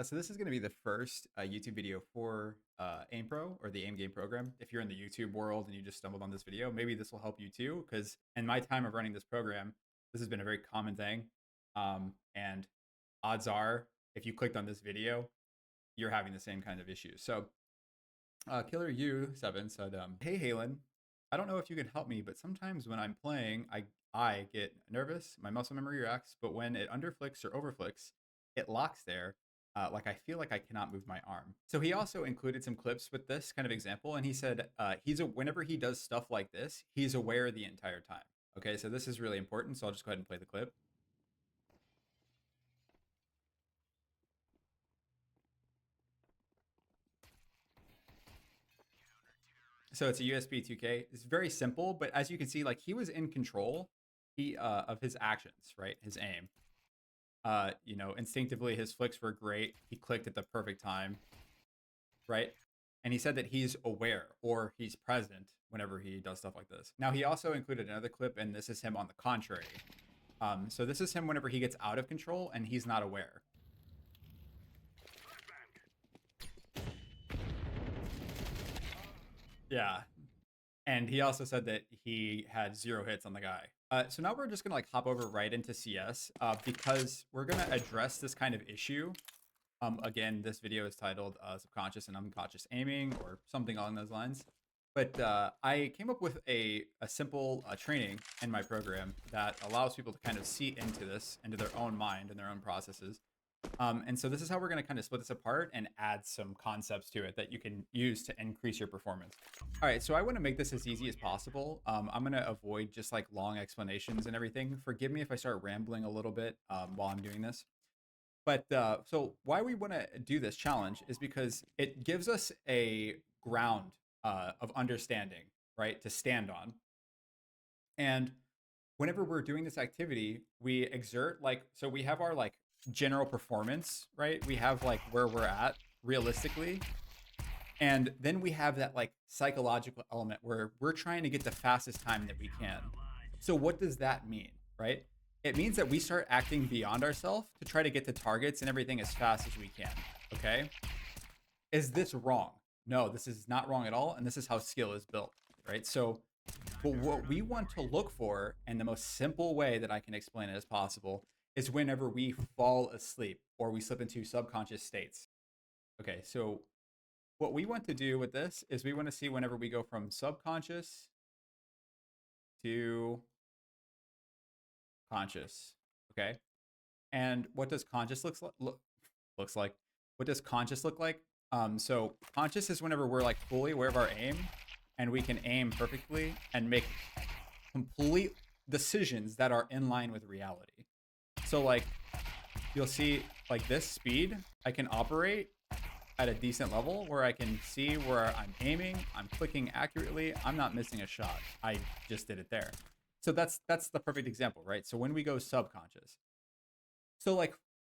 So this is going to be the first YouTube video for AIMPRO, or the AIM game program. If you're in the YouTube world and you just stumbled on this video, maybe this will help you too, because in my time of running this program, this has been a very common thing. And odds are, if you clicked on this video, you're having the same kind of issues. So Killer U7 said, "Hey Halen, I don't know if you can help me, but sometimes when I'm playing, I get nervous, my muscle memory reacts, but when it underflicks or overflicks, it locks there. Like I feel like I cannot move my arm." So he also included some clips with this kind of example, and he said whenever he does stuff like this, he's aware the entire time. Okay, so this is really important. So I'll just go ahead and play the clip. So it's a USB 2K. It's very simple, but as you can see, like he was in control of his actions, right? His aim. Instinctively his flicks were great. He clicked at the perfect time, right? And he said that he's aware or he's present whenever he does stuff like this. Now he also included another clip, and this is him on the contrary. So this is him whenever he gets out of control and he's not aware. Yeah. And he also said that he had 0 hits on the guy. So now we're just gonna hop over right into CS because we're gonna address this kind of issue. Again, this video is titled Subconscious and Unconscious Aiming, or something along those lines. But I came up with a simple training in my program that allows people to kind of see into this, into their own mind and their own processes. And so this is how we're going to kind of split this apart and add some concepts to it that you can use to increase your performance. All right, so I want to make this as easy as possible. I'm going to avoid just like long explanations and everything. Forgive me if I start rambling a little bit while I'm doing this. But so why we want to do this challenge is because it gives us a ground of understanding, right, to stand on. And whenever we're doing this activity, we exert so we have our general performance, right? We have where we're at realistically. And then we have that psychological element where we're trying to get the fastest time that we can. So what does that mean, right? It means that we start acting beyond ourselves to try to get to targets and everything as fast as we can. Okay. Is this wrong? No, this is not wrong at all. And this is how skill is built, right? So, but what we want to look for, and the most simple way that I can explain it as possible, is whenever we fall asleep or we slip into subconscious states. Okay. So what we want to do with this is we want to see whenever we go from subconscious to conscious. Okay. And what does conscious looks like? What does conscious look like? So conscious is whenever we're fully aware of our aim, and we can aim perfectly and make complete decisions that are in line with reality. So you'll see this speed, I can operate at a decent level where I can see where I'm aiming, I'm clicking accurately, I'm not missing a shot. I just did it there. So that's the perfect example, right? So when we go subconscious. So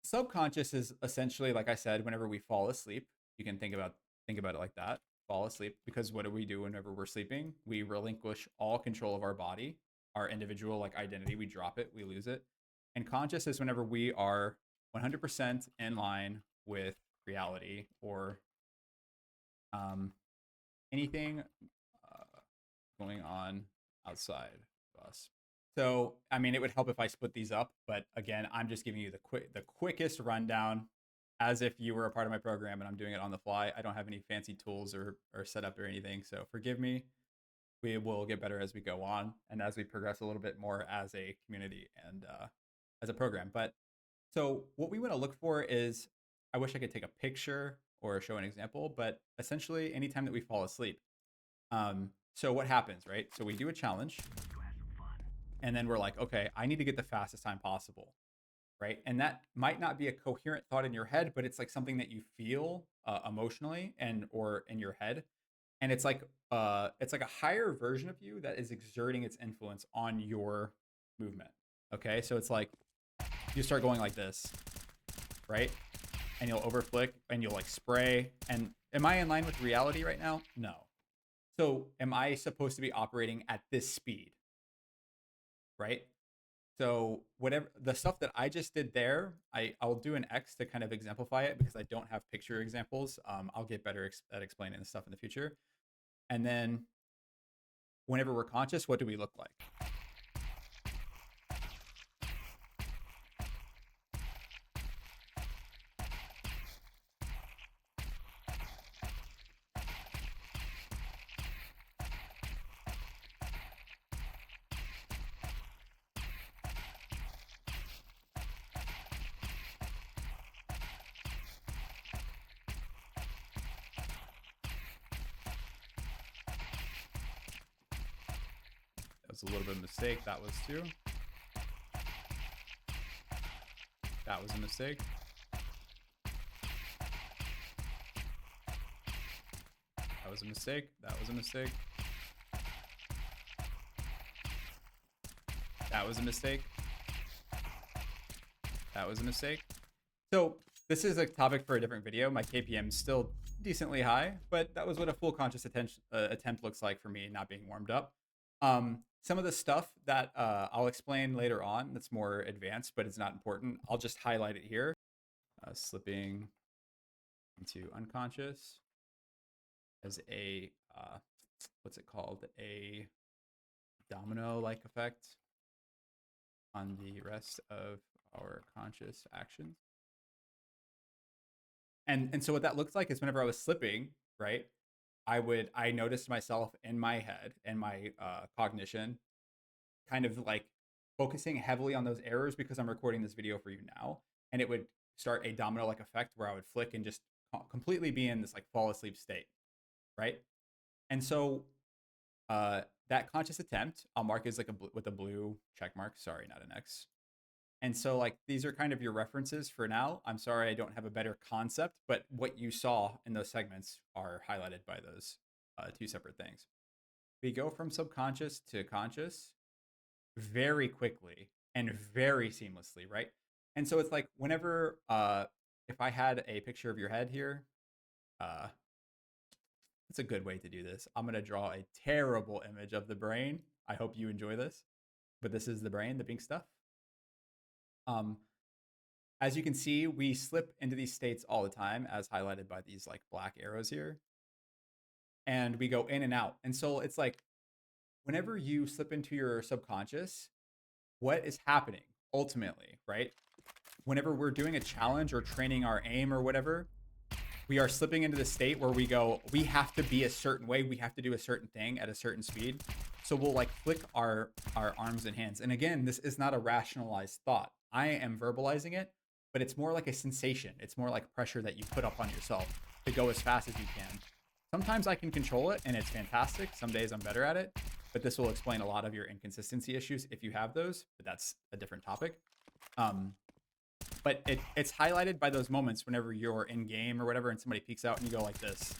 subconscious is essentially, like I said, whenever we fall asleep, you can think about it like that. Fall asleep, because what do we do whenever we're sleeping? We relinquish all control of our body, our individual identity. We drop it, we lose it. And conscious is whenever we are 100% in line with reality, or anything going on outside of us. So, I mean, it would help if I split these up, but again, I'm just giving you the quickest rundown, as if you were a part of my program, and I'm doing it on the fly. I don't have any fancy tools or setup or anything, so forgive me. We will get better as we go on and as we progress a little bit more as a community and as a program. But so what we want to look for is, I wish I could take a picture or show an example, but essentially anytime that we fall asleep. So what happens, right? So we do a challenge, and then we're like, okay, I need to get the fastest time possible, right? And that might not be a coherent thought in your head, but it's something that you feel emotionally or in your head. And it's like a higher version of you that is exerting its influence on your movement. Okay, so it's like you start going like this, right? And you'll overflick and you'll spray. And am I in line with reality right now? No. So am I supposed to be operating at this speed? Right? So whatever the stuff that I just did there, I'll do an X to kind of exemplify it because I don't have picture examples. I'll get better at explaining this stuff in the future. And then whenever we're conscious, what do we look like? That was a little bit of a mistake. That was too. That was a mistake. That was a mistake. That was a mistake. That was a mistake. That was a mistake. So this is a topic for a different video. My KPM is still decently high, but that was what a full conscious attempt looks like for me, not being warmed up. Some of the stuff that I'll explain later on that's more advanced, but it's not important. I'll just highlight it here. Slipping into unconscious as a, what's it called? A domino-like effect on the rest of our conscious actions. And so what that looks like is whenever I was slipping, right, I noticed myself in my head and my cognition kind of like focusing heavily on those errors because I'm recording this video for you now, and it would start a domino like effect where I would flick and just completely be in this like fall asleep state, right? And so that conscious attempt I'll mark as like with a blue check mark. Sorry, not an X. And so like these are kind of your references for now. I'm sorry I don't have a better concept, but what you saw in those segments are highlighted by those two separate things. We go from subconscious to conscious very quickly and very seamlessly, right? And so it's like whenever if I had a picture of your head here, it's a good way to do this. I'm going to draw a terrible image of the brain. I hope you enjoy this, but this is the brain, the pink stuff. As you can see, we slip into these states all the time, as highlighted by these like black arrows here. And we go in and out. And so it's like whenever you slip into your subconscious, what is happening ultimately, right? Whenever we're doing a challenge or training our aim or whatever, we are slipping into the state where we go, we have to be a certain way, we have to do a certain thing at a certain speed. So we'll like flick our arms and hands. And again, this is not a rationalized thought. I am verbalizing it, but it's more like a sensation. It's more like pressure that you put up on yourself to go as fast as you can. Sometimes I can control it and it's fantastic. Some days I'm better at it, but this will explain a lot of your inconsistency issues if you have those, but that's a different topic. But it's highlighted by those moments whenever you're in game or whatever and somebody peeks out and you go like this,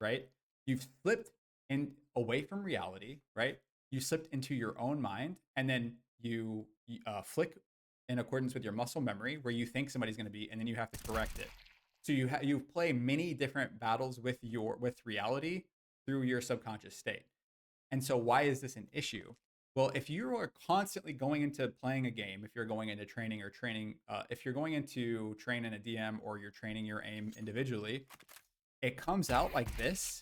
right? You've slipped in away from reality, right? You slipped into your own mind, and then you flick in accordance with your muscle memory where you think somebody's going to be, and then you have to correct it. So you play many different battles with reality through your subconscious state. And so why is this an issue? Well, if you are constantly going into playing a game, if you're going into training or training, if you're going into train in a DM or you're training your aim individually, it comes out like this,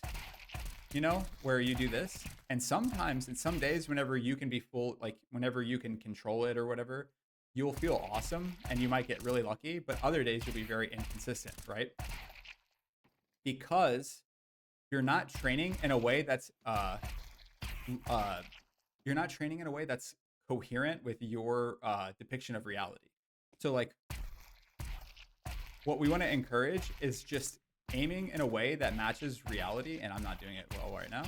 you know, where you do this. And sometimes in some days, whenever you can be full, like whenever you can control it or whatever, you'll feel awesome and you might get really lucky. But other days you'll be very inconsistent, right? Because you're not training in a way that's you're not training in a way that's coherent with your depiction of reality. So like what we want to encourage is just aiming in a way that matches reality, and I'm not doing it well right now,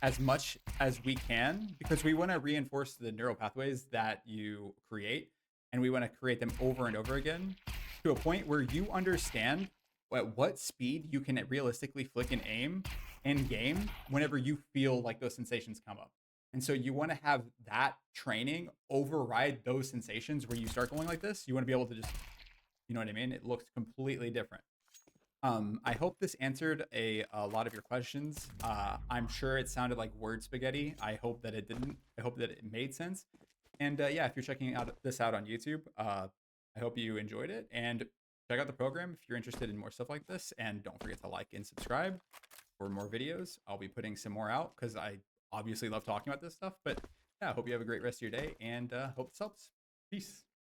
as much as we can, because we want to reinforce the neural pathways that you create, and we want to create them over and over again to a point where you understand at what speed you can realistically flick and aim in game whenever you feel like those sensations come up. And so you want to have that training override those sensations where you start going like this. You want to be able to just, you know what I mean? It looks completely different. I hope this answered a lot of your questions. I'm sure it sounded like word spaghetti. I hope that it didn't. I hope that it made sense. And yeah, if you're checking this out on YouTube, I hope you enjoyed it, and check out the program if you're interested in more stuff like this. And don't forget to like and subscribe for more videos. I'll be putting some more out because I obviously love talking about this stuff. But yeah, I hope you have a great rest of your day, and hope this helps. Peace.